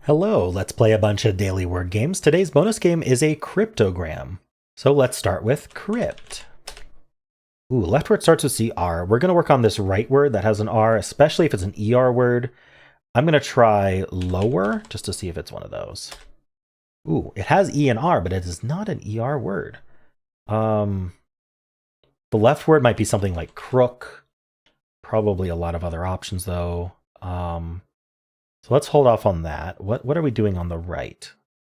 Hello, let's play a bunch of daily word games. Today's bonus game is a cryptogram. So let's start with crypt. Ooh, left word starts with CR. We're going to work on this right word that has an R, especially if it's an ER word. I'm going to try lower just to see if it's one of those. Ooh, it has E and R, but it is not an ER word. The left word might be something like crook. Probably a lot of other options though. So let's hold off on that. What are we doing on the right?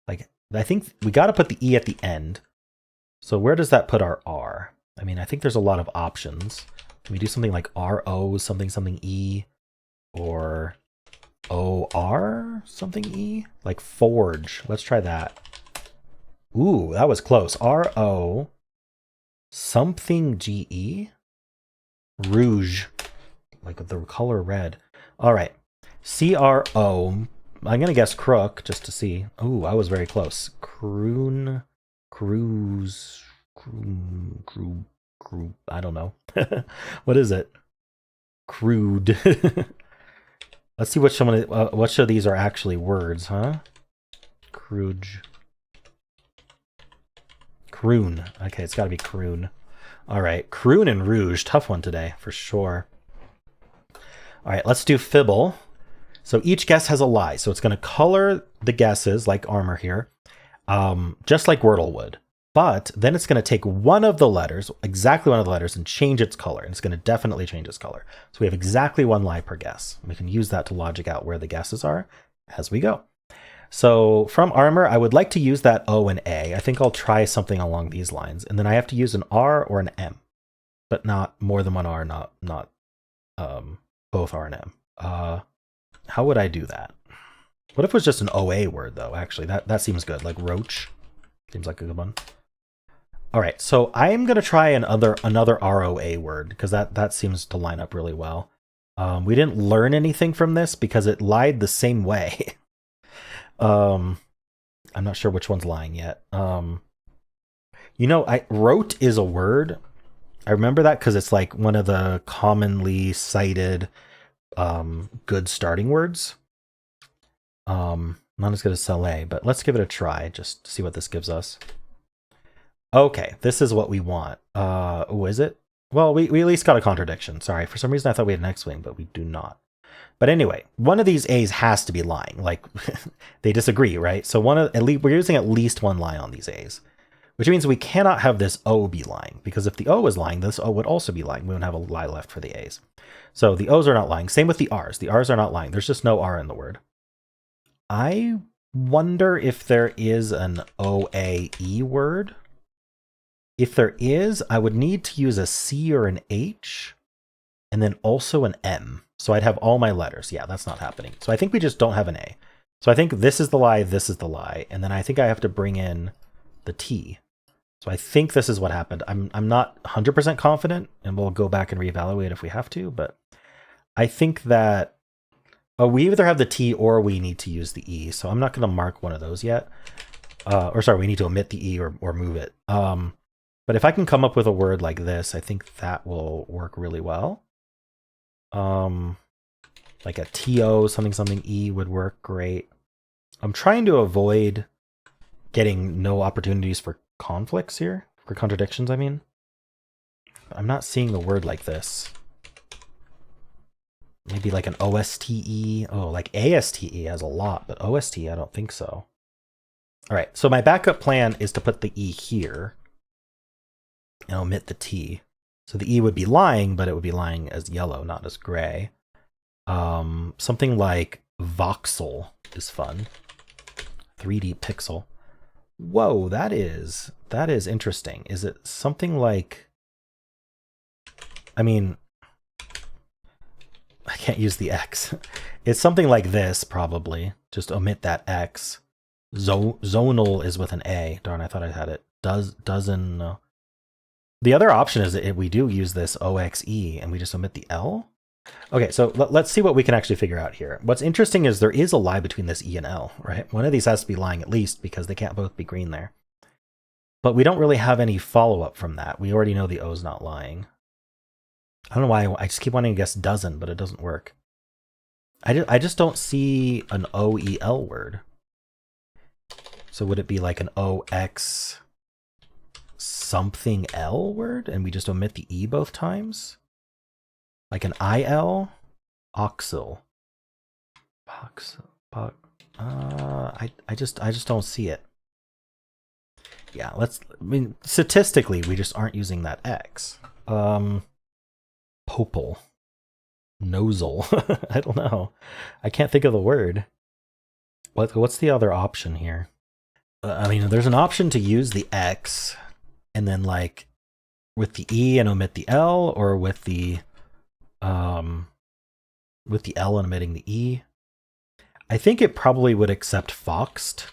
Like, I think we got to put the E at the end. So where does that put our R? I mean, I think there's a lot of options. Can we do something like RO something E or OR something E? Like forge. Let's try that. Ooh, that was close. RO something GE? Rouge. Like the color red. All right. CRO. I'm going to guess crook just to see. Ooh, I was very close. Croon. Cruise. Crew. I don't know. What is it? Crude. Let's see which of these are actually words, huh? Cruge. Croon. Okay, it's got to be croon. All right, croon and rouge. Tough one today, for sure. All right, let's do Fibble. So each guess has a lie. So it's going to color the guesses like armor here, just like Wordle would. But then it's going to take one of the letters, exactly one of the letters, and change its color. And it's going to definitely change its color. So we have exactly one lie per guess. We can use that to logic out where the guesses are as we go. So from armor, I would like to use that O and A. I think I'll try something along these lines. And then I have to use an R or an M, but not more than one R, not both R and M. How would I do that? What if it was just an OA word though? Actually, that seems good. Like roach seems like a good one. All right, so I'm gonna try another ROA word because that seems to line up really well. We didn't learn anything from this because it lied the same way. I'm not sure which one's lying yet. Wrote is a word. I remember that because it's like one of the commonly cited good starting words. Not as good as Sele, but let's give it a try just to see what this gives us. Okay, this is what we want. Oh, is it? Well, we at least got a contradiction. Sorry, for some reason I thought we had an X-Wing, but we do not. But anyway, one of these A's has to be lying. Like, they disagree, right? So we're using at least one lie on these A's, which means we cannot have this O be lying, because if the O is lying, this O would also be lying. We wouldn't have a lie left for the A's. So the O's are not lying. Same with the R's. The R's are not lying. There's just no R in the word. I wonder if there is an OAE word. If there is, I would need to use a C or an H, and then also an M. So I'd have all my letters. Yeah, that's not happening. So I think we just don't have an A. So I think this is the lie, this is the lie, and then I think I have to bring in the T. So I think this is what happened. I'm not 100% confident, and we'll go back and reevaluate if we have to, but I think that we either have the T or we need to use the E. So I'm not going to mark one of those yet. We need to omit the E or move it. But if I can come up with a word like this, I think that will work really well. Like a TO, something E would work great. I'm trying to avoid getting no opportunities for conflicts here, for contradictions, I mean. I'm not seeing the word like this. Maybe like an OSTE. Oh, like ASTE has a lot, but OST, I don't think so. All right, so my backup plan is to put the E here and omit the T. So the E would be lying, but it would be lying as yellow, not as gray. Something like voxel is fun. 3D pixel. Whoa, that is interesting. Is it something like, I mean, I can't use the X. It's something like this, probably. Just omit that X. Zonal is with an A. Darn, I thought I had it. Dozen. The other option is that we do use this OXE and we just omit the L. Okay, so let's see what we can actually figure out here. What's interesting is there is a lie between this E and L, right? One of these has to be lying at least because they can't both be green there. But we don't really have any follow-up from that. We already know the O's not lying. I don't know why I just keep wanting to guess dozen, but it doesn't work. I just don't see an OEL word. So would it be like an OX something L word and we just omit the E both times? Like an IL? Oxyl. I just don't see it. Yeah, I mean, statistically, we just aren't using that X. Popal. Nosal. I don't know. I can't think of the word. What's the other option here? I mean, there's an option to use the X and then like with the E and omit the L, or with the L and omitting the E. I think it probably would accept foxed.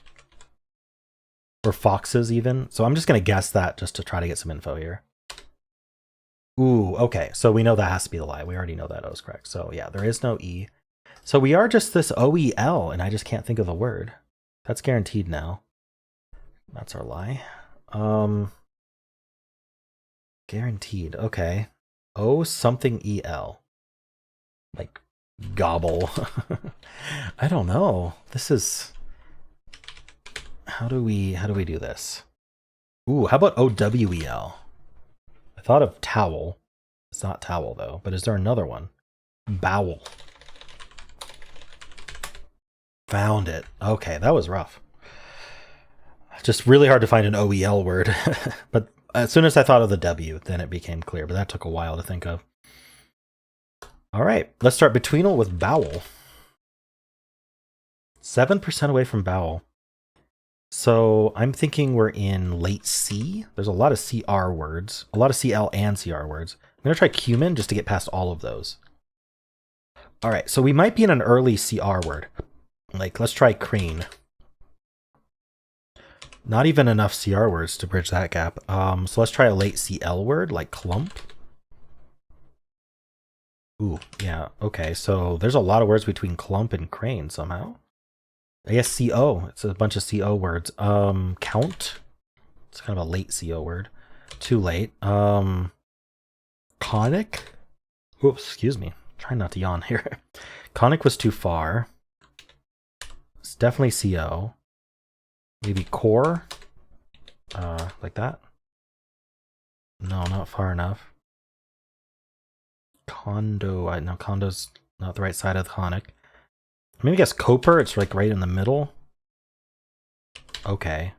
Or foxes even. So I'm just going to guess that just to try to get some info here. Ooh, okay. So we know that has to be the lie. We already know that O is correct. So yeah, there is no E. So we are just this OEL, and I just can't think of the word. That's guaranteed now. That's our lie. Guaranteed. Okay. O something EL. Like gobble. I don't know. This is... How do we do this? Ooh, how about OWEL? I thought of towel. It's not towel though, but is there another one? Bowel. Found it. Okay, that was rough. Just really hard to find an OEL word. But as soon as I thought of the W, then it became clear, but that took a while to think of. All right, let's start Betweenle with bowel. 7% away from bowel. So I'm thinking we're in late C. There's a lot of CR words, a lot of CL and CR words. I'm going to try cumin just to get past all of those. All right, so we might be in an early CR word. Like, let's try crane. Not even enough CR words to bridge that gap. So let's try a late CL word, like clump. Ooh, yeah, okay. So there's a lot of words between clump and crane somehow. I guess CO. It's a bunch of CO words. Count. It's kind of a late CO word. Too late. Conic. Oops, excuse me. Trying not to yawn here. Conic was too far. It's definitely CO. Maybe core. Like that. No, not far enough. Condo. No, condo's not the right side of the conic. Maybe guess Coper, it's like right in the middle. Okay.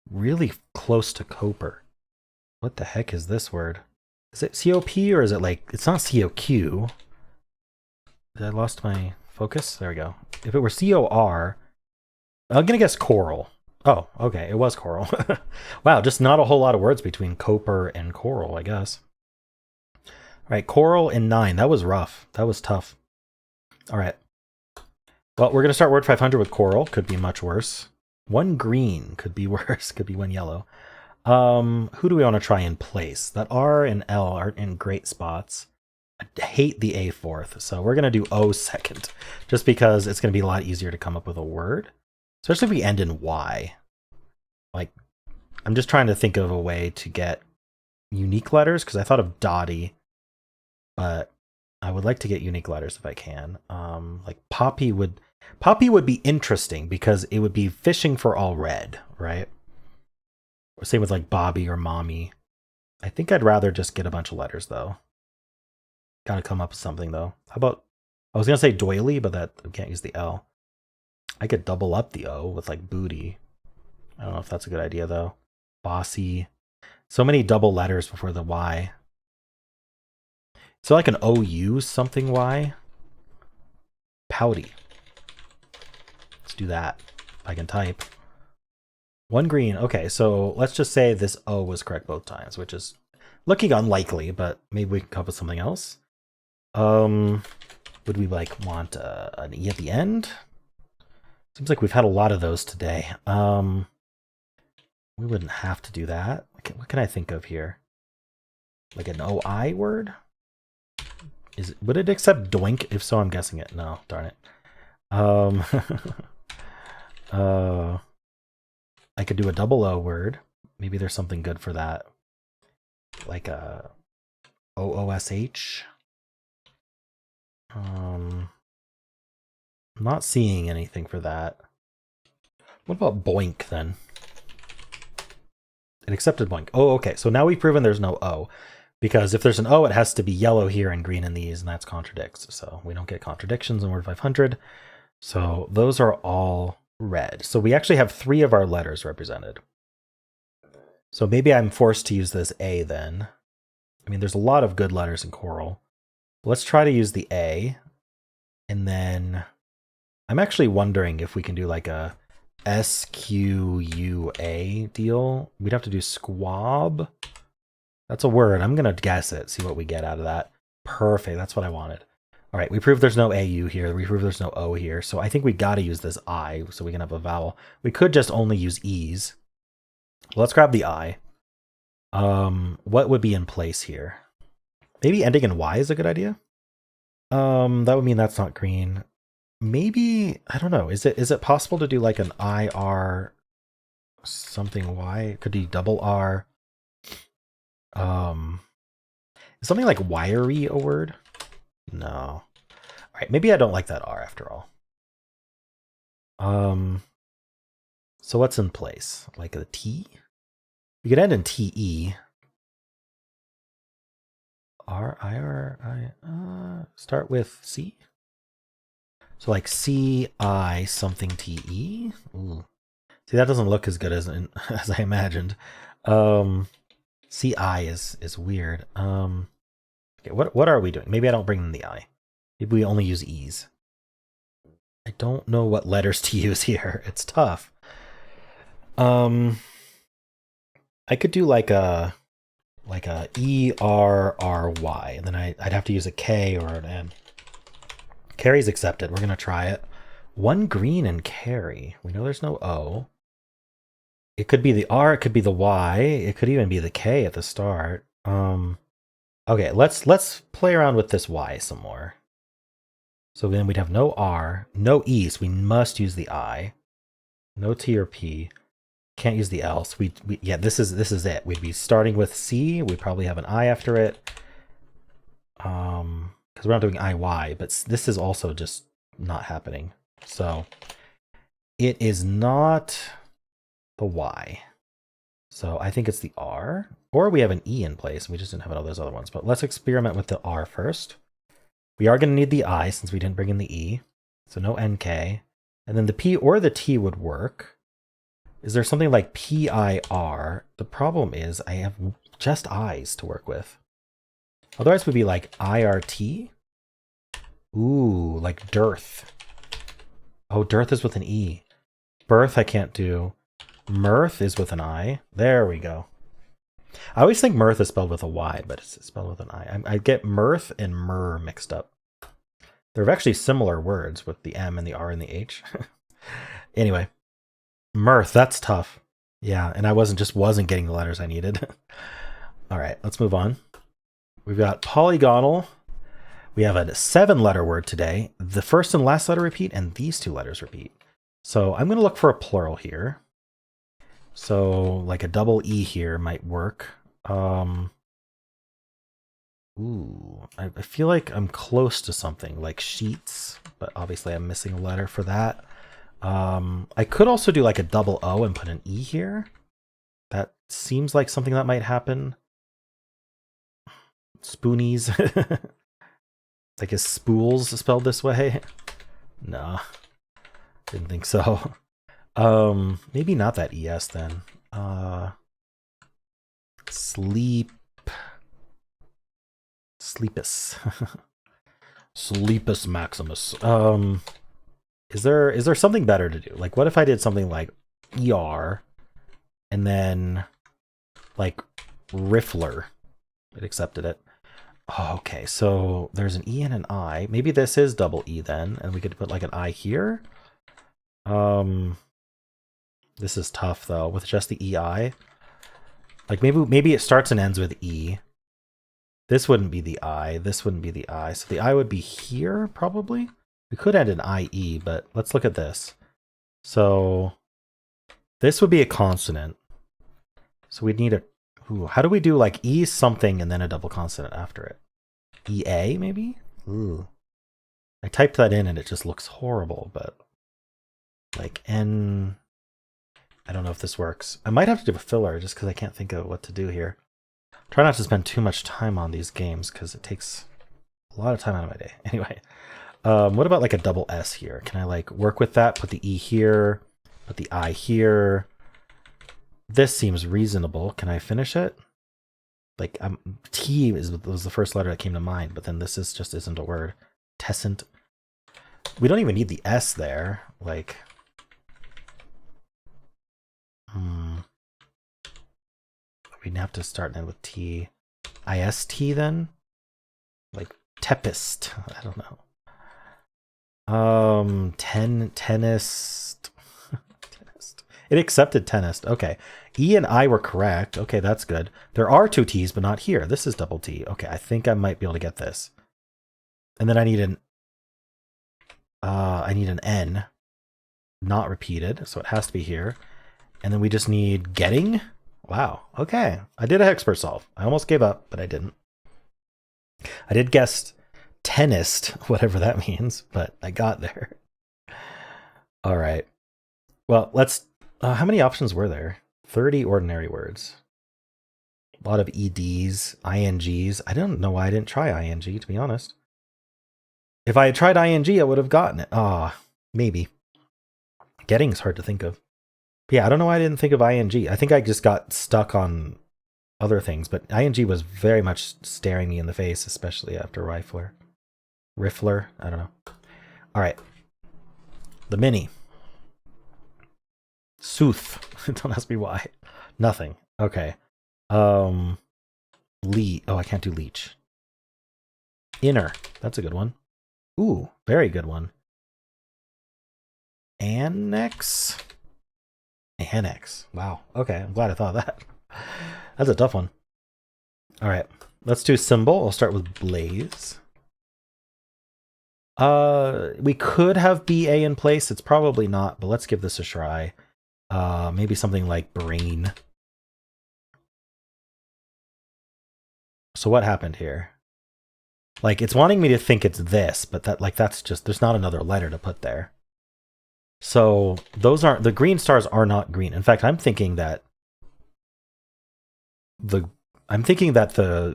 Really close to Coper. What the heck is this word? Is it COP or is it like, it's not COQ. Did I lost my focus? There we go. If it were COR, I'm gonna guess coral. Oh, okay, it was coral. Wow, just not a whole lot of words between Coper and coral, I guess. All right, coral in 9. That was rough. That was tough. All right. Well, we're going to start word 500 with coral. Could be much worse. 1 green could be worse. Could be 1 yellow. Who do we want to try in place? That R and L aren't in great spots. I hate the A fourth, so we're going to do O second, just because it's going to be a lot easier to come up with a word, especially if we end in Y. Like, I'm just trying to think of a way to get unique letters, because I thought of Dottie, but I would like to get unique letters if I can. Like Poppy would be interesting because it would be fishing for all red, right? Or same with like Bobby or Mommy. I think I'd rather just get a bunch of letters though. Gotta come up with something though. How about, I was gonna say doily, but that we can't use the L. I could double up the O with like booty. I don't know if that's a good idea though. Bossy. So many double letters before the Y. So like an OU something Y. Pouty. Let's do that. If I can type. 1 green. Okay, so let's just say this O was correct both times, which is looking unlikely, but maybe we can come up with something else. Would we like want an E at the end? Seems like we've had a lot of those today. We wouldn't have to do that. What can I think of here? Like an OI word? Would it accept doink? If so, I'm guessing it. No, darn it. I could do a double O word. Maybe there's something good for that. Like a OOSH. I'm not seeing anything for that. What about boink then? It accepted boink. Oh, okay. So now we've proven there's no O. Because if there's an O, it has to be yellow here and green in these, and that's contradicts. So we don't get contradictions in Word 500. So those are all red. So we actually have 3 of our letters represented. So maybe I'm forced to use this A then. I mean, there's a lot of good letters in Coral. Let's try to use the A. And then I'm actually wondering if we can do like a SQUA deal. We'd have to do squab. That's a word. I'm going to guess it, see what we get out of that. Perfect. That's what I wanted. All right, we proved there's no AU here. We proved there's no O here. So I think we got to use this I so we can have a vowel. We could just only use E's. Let's grab the I. What would be in place here? Maybe ending in Y is a good idea. That would mean that's not green. Maybe, I don't know. Is it possible to do like an IR something Y? Could be double R. Is something like wiry a word? No. All right, maybe I don't like that R after all. So what's in place? Like a T? We could end in TE. Start with C. So like CI something TE. Ooh. See, that doesn't look as good as as I imagined. CI is weird. Okay, what are we doing? Maybe I don't bring in the I. Maybe we only use E's. I don't know what letters to use here. It's tough. I could do like a ERRY, and then I'd have to use a K or an M. Carry's accepted. We're gonna try it. 1 green and carry. We know there's no O. It could be the R, it could be the Y, it could even be the K at the start. Okay, let's play around with this Y some more. So then we'd have no R, no E, so we must use the I. No T or P. Can't use the L. So yeah, this is it. We'd be starting with C. We'd probably have an I after it. Because we're not doing IY, but this is also just not happening. So it is not the Y. So I think it's the R, or we have an E in place. We just didn't have all those other ones, but let's experiment with the R first. We are going to need the I since we didn't bring in the E. So no NK. And then the P or the T would work. Is there something like PIR? The problem is I have just I's to work with. Otherwise, we'd be like IRT. Ooh, like dearth. Oh, dearth is with an E. Birth I can't do. Mirth is with an I. There we go. I always think mirth is spelled with a Y, but it's spelled with an I. I get mirth and myrrh mixed up. They're actually similar words with the M and the R and the H. Anyway, mirth, that's tough. Yeah, and I wasn't getting the letters I needed. All right, let's move on. We've got polygonal. We have a 7-letter word today. The first and last letter repeat, and these 2 letters repeat. So I'm going to look for a plural here. So like a double E here might work. Ooh, I feel like I'm close to something like sheets, but obviously I'm missing a letter for that. I could also do like a double O and put an E here. That seems like something that might happen. Spoonies. Like is spools spelled this way? No, didn't think so. Maybe not that ES then. Sleepus. Sleepus Maximus. Is there something better to do? Like what if I did something like ER and then like Riffler? It accepted it. Oh, okay, so there's an E and an I. Maybe this is double E then, and we could put like an I here. This is tough though with just the EI. Like maybe it starts and ends with E. This wouldn't be the I. This wouldn't be the I. So the I would be here probably. We could end in IE, but let's look at this. So this would be a consonant. So we'd need a. Ooh, how do we do like E something and then a double consonant after it? EA maybe? Ooh. I typed that in and it just looks horrible, but like N, I don't know if this works. I might have to do a filler just because I can't think of what to do here. Try not to spend too much time on these games because it takes a lot of time out of my day. Anyway, what about like a double S here? Can I like work with that? Put the E here, put the I here. This seems reasonable. Can I finish it? Like T was the first letter that came to mind, but then this is just isn't a word. Tessent. We don't even need the S there. Like, we'd have to start then with T. IST then? Like Tempest. I don't know. Tennist. It accepted Tennist. Okay. E and I were correct. Okay, that's good. There are two T's, but not here. This is double T. Okay, I think I might be able to get this. And then I need an N. Not repeated, so it has to be here. And then we just need getting. Wow. Okay. I did a expert solve. I almost gave up, but I didn't. I did guess tennist, whatever that means, but I got there. All right. Well, let's... how many options were there? 30 ordinary words. A lot of EDs, INGs. I don't know why I didn't try ING, to be honest. If I had tried ING, I would have gotten it. Maybe. Getting's hard to think of. But yeah, I don't know why I didn't think of ING. I think I just got stuck on other things, but ING was very much staring me in the face, especially after Rifler. Riffler? I don't know. All right. The mini. Sooth. Don't ask me why. Nothing. Okay. Oh, I can't do leech. Inner. That's a good one. Ooh, very good one. Annex? Annex. Wow. Okay, I'm glad I thought of that. That's a tough one. All right. Let's do Symble. I'll start with Blaze. We could have BA in place. It's probably not, but let's give this a try. Maybe something like brain. So what happened here? Like, it's wanting me to think it's this, but that's just, there's not another letter to put there. So those aren't, the green stars are not green. In fact, I'm thinking that the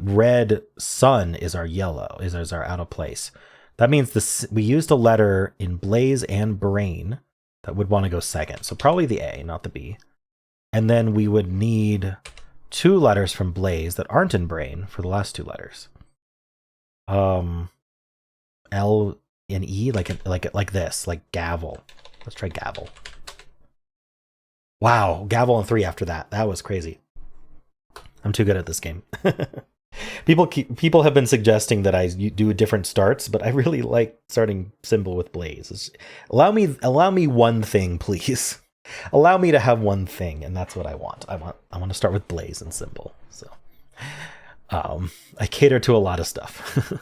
red sun is our yellow, is our out of place. That means we used a letter in Blaze and Brain that would want to go second. So probably the A, not the B. And then we would need two letters from Blaze that aren't in Brain for the last two letters. L and E, like this, like gavel. Let's try gavel. Wow, gavel and 3 after that. That was crazy. I'm too good at this game. People have been suggesting that I do different starts, but I really like starting Symble with Blaze. Allow me one thing, please. Allow me to have one thing, and that's what I want. I want to start with Blaze and Symble. So, I cater to a lot of stuff.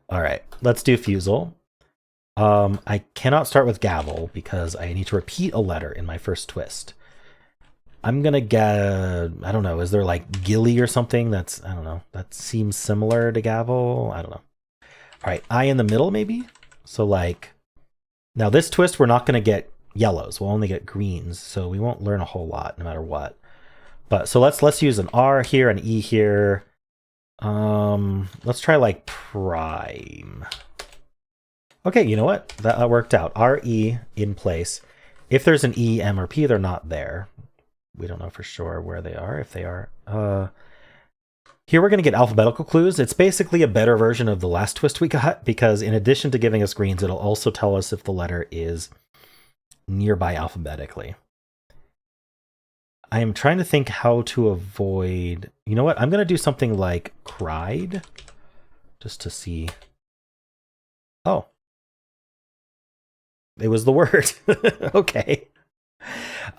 All right, let's do Fusele. I cannot start with gavel because I need to repeat a letter in my first twist. I'm gonna get, I don't know, is there like gilly or something that's, I don't know, that seems similar to gavel? I don't know. All right, I in the middle maybe? So like, now this twist we're not gonna get yellows, we'll only get greens, so we won't learn a whole lot no matter what. But so let's use an R here, an E here. Let's try like prime. Okay, you know what? That worked out. R-E in place. If there's an E, M, or P, they're not there. We don't know for sure where they are, if they are. Here we're going to get alphabetical clues. It's basically a better version of the last twist we got, because in addition to giving us greens, it'll also tell us if the letter is nearby alphabetically. I am trying to think how to avoid... You know what? I'm going to do something like cried, just to see... Oh. It was the word. Okay.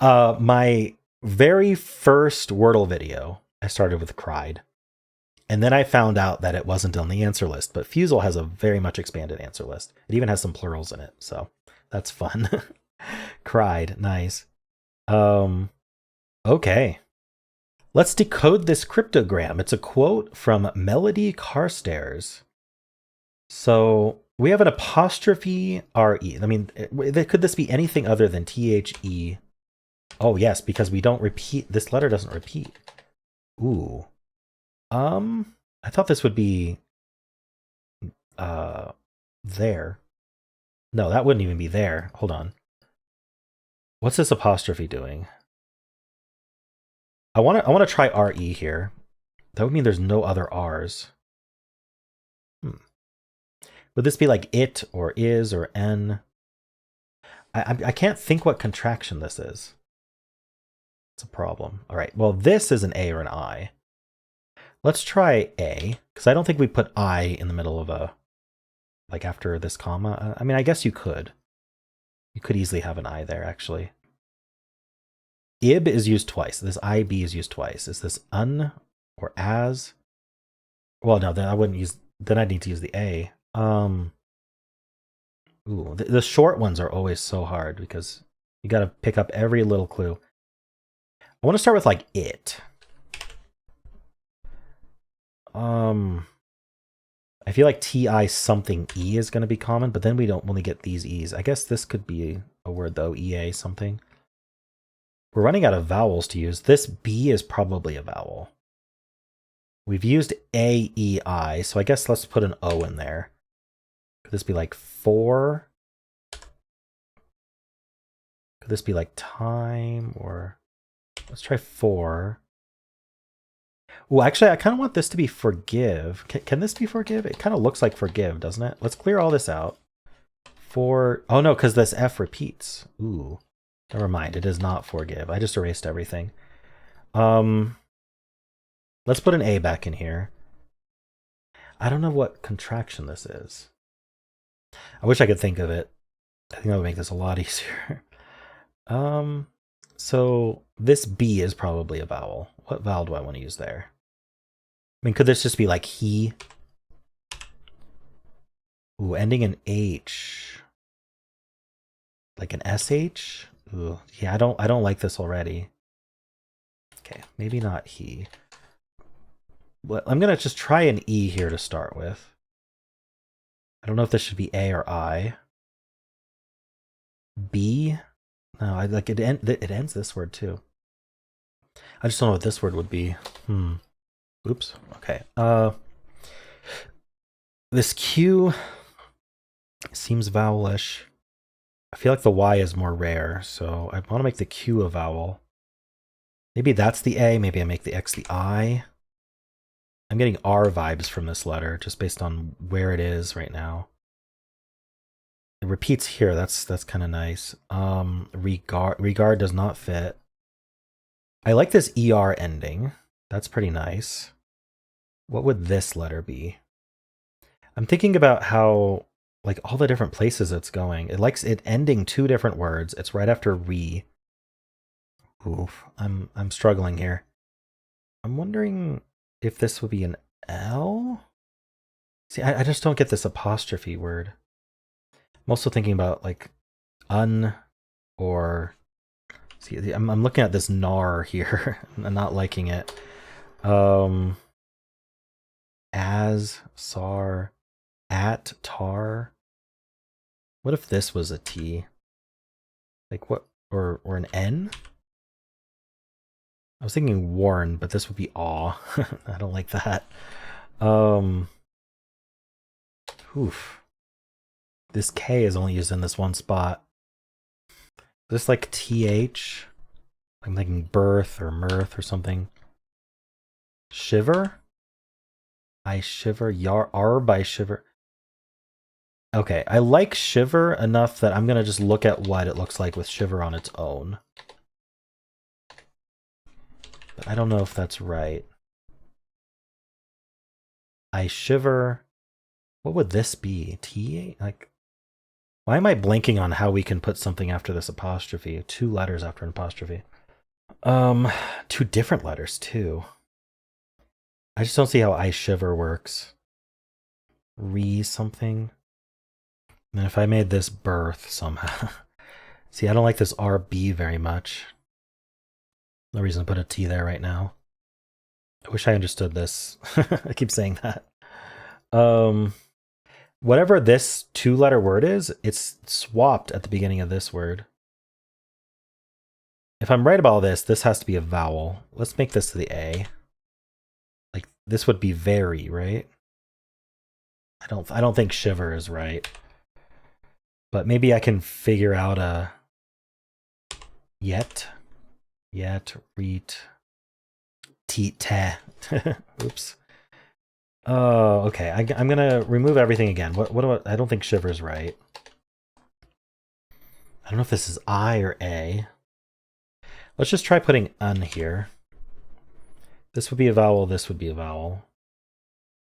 My very first Wordle video, I started with cried. And then I found out that it wasn't on the answer list, but Fusele has a very much expanded answer list. It even has some plurals in it, so that's fun. Cried, nice. Okay. Let's decode this cryptogram. It's a quote from Melody Carstairs. So We have an apostrophe RE. I mean, could this be anything other than THE? Oh, yes, because we don't repeat. This letter doesn't repeat. Ooh. I thought this would be there. No, that wouldn't even be there. Hold on. What's this apostrophe doing? I want to try RE here. That would mean there's no other R's. Would this be like it or is or N? I can't think what contraction this is. It's a problem. All right, well, this is an A or an I. Let's try A, because I don't think we put I in the middle of a, like after this comma. I mean, I guess you could. You could easily have an I there, actually. Ib is used twice. This IB is used twice. Is this un or as? Well, no, then I wouldn't use, then I'd need to use the A. Ooh, the short ones are always so hard because you got to pick up every little clue. I want to start with like it. I feel like TI something E is going to be common, but then we don't only get these E's. I guess this could be a word though, EA something. We're running out of vowels to use. This B is probably a vowel. We've used A, E, I, so I guess let's put an O in there. Could this be like for? Could this be like time or let's try for. Well, actually, I kind of want this to be forgive. Can this be forgive? It kind of looks like forgive, doesn't it? Let's clear all this out. For, oh no, because this F repeats. Ooh, never mind. It is not forgive. I just erased everything. Let's put an A back in here. I don't know what contraction this is. I wish I could think of it. I think that would make this a lot easier. So this B is probably a vowel. What vowel do I want to use there? I mean, could this just be like he? Ooh, ending in H. Like an SH? Ooh, yeah, I don't like this already. Okay, maybe not he. Well, I'm gonna just try an E here to start with. I don't know if this should be A or I. B? No, I like it. It ends this word too. I just don't know what this word would be. Oops. Okay. This Q seems vowelish. I feel like the Y is more rare, so I want to make the Q a vowel. Maybe that's the A. Maybe I make the X the I. I'm getting R vibes from this letter just based on where it is right now. It repeats here. That's kind of nice. Regard does not fit. I like this ER ending. That's pretty nice. What would this letter be? I'm thinking about how, like, all the different places it's going. It likes it ending two different words. It's right after re. Oof, I'm struggling here. I'm wondering if this would be an L? See, I just don't get this apostrophe word. I'm also thinking about like un or see, I'm looking at this nar here. I'm not liking it. As, sar, at, tar. What if this was a T? Like what, or an N? I was thinking warn, but this would be aw. I don't like that. Oof. This K is only used in this one spot. This like TH? I'm thinking birth or mirth or something. Shiver? I shiver. Arb, I shiver. Okay, I like shiver enough that I'm going to just look at what it looks like with shiver on its own. But I don't know if that's right. I shiver. What would this be? T? Like, why am I blanking on how we can put something after this apostrophe? Two letters after an apostrophe. Two different letters too. I just don't see how I shiver works. Re something. And if I made this birth somehow. See, I don't like this RB very much. No reason to put a T there right now. I wish I understood this. I keep saying that. Whatever this 2-letter word is, it's swapped at the beginning of this word. If I'm right about this, this has to be a vowel. Let's make this the A. Like, this would be very, right? I don't think shiver is right. But maybe I can figure out a yet, reet, teet, te. Oops. Oh, okay. I'm gonna remove everything again. What do I don't think shiver's right. I don't know if this is I or A. Let's just try putting un here. This would be a vowel, this would be a vowel.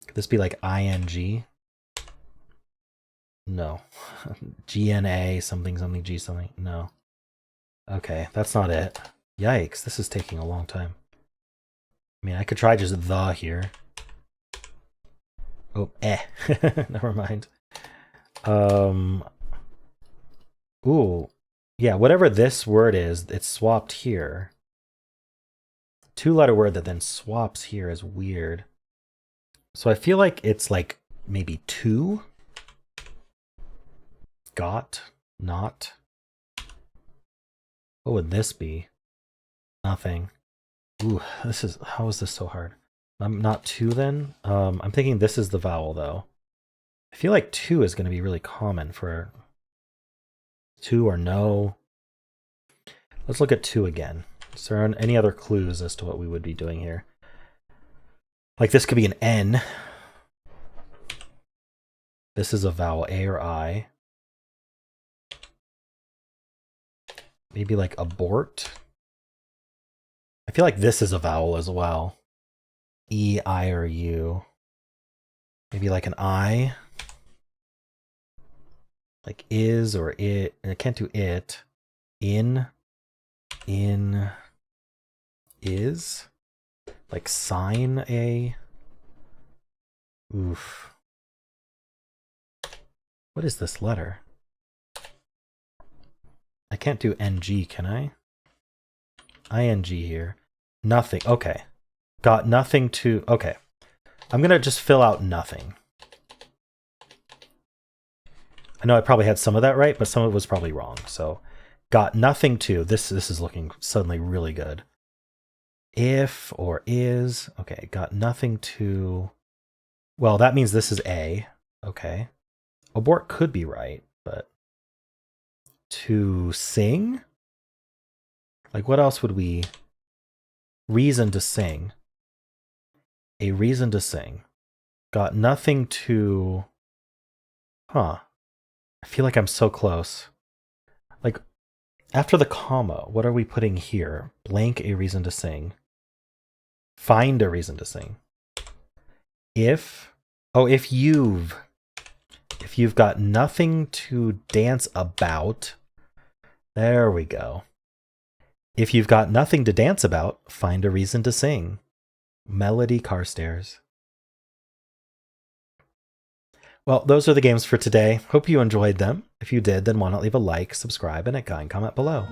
Could this be like ing? No. GNA, something, something, G something. No. Okay, that's not it. Yikes, this is taking a long time. I mean, I could try just the here. Oh, never mind. Ooh. Yeah, whatever this word is, it's swapped here. 2-letter word that then swaps here is weird. So I feel like it's like maybe 2. Got, not. What would this be? Nothing. Ooh, how is this so hard? I'm not 2 then? I'm thinking this is the vowel though. I feel like 2 is going to be really common for 2 or no. Let's look at 2 again. Is there any other clues as to what we would be doing here? Like this could be an N. This is a vowel, A or I. Maybe like abort. I feel like this is a vowel as well. E, I, or U. Maybe like an I. Like is or it. I can't do it. In, is. Like sign a. Oof. What is this letter? I can't do NG, can I? ING here. Nothing. Okay. Got nothing to... Okay. I'm going to just fill out nothing. I know I probably had some of that right, but some of it was probably wrong. So, got nothing to... This is looking suddenly really good. If or is... Okay, got nothing to... Well, that means this is A. Okay. Abort could be right, but... To sing? Like, what else would we... Reason to sing. A reason to sing. Got nothing to... Huh. I feel like I'm so close. Like, after the comma, what are we putting here? Blank a reason to sing. Find a reason to sing. If... Oh, if you've got nothing to dance about... There we go. If you've got nothing to dance about, find a reason to sing. Melody Carstairs. Well, those are the games for today. Hope you enjoyed them. If you did, then why not leave a like, subscribe, and a kind comment below.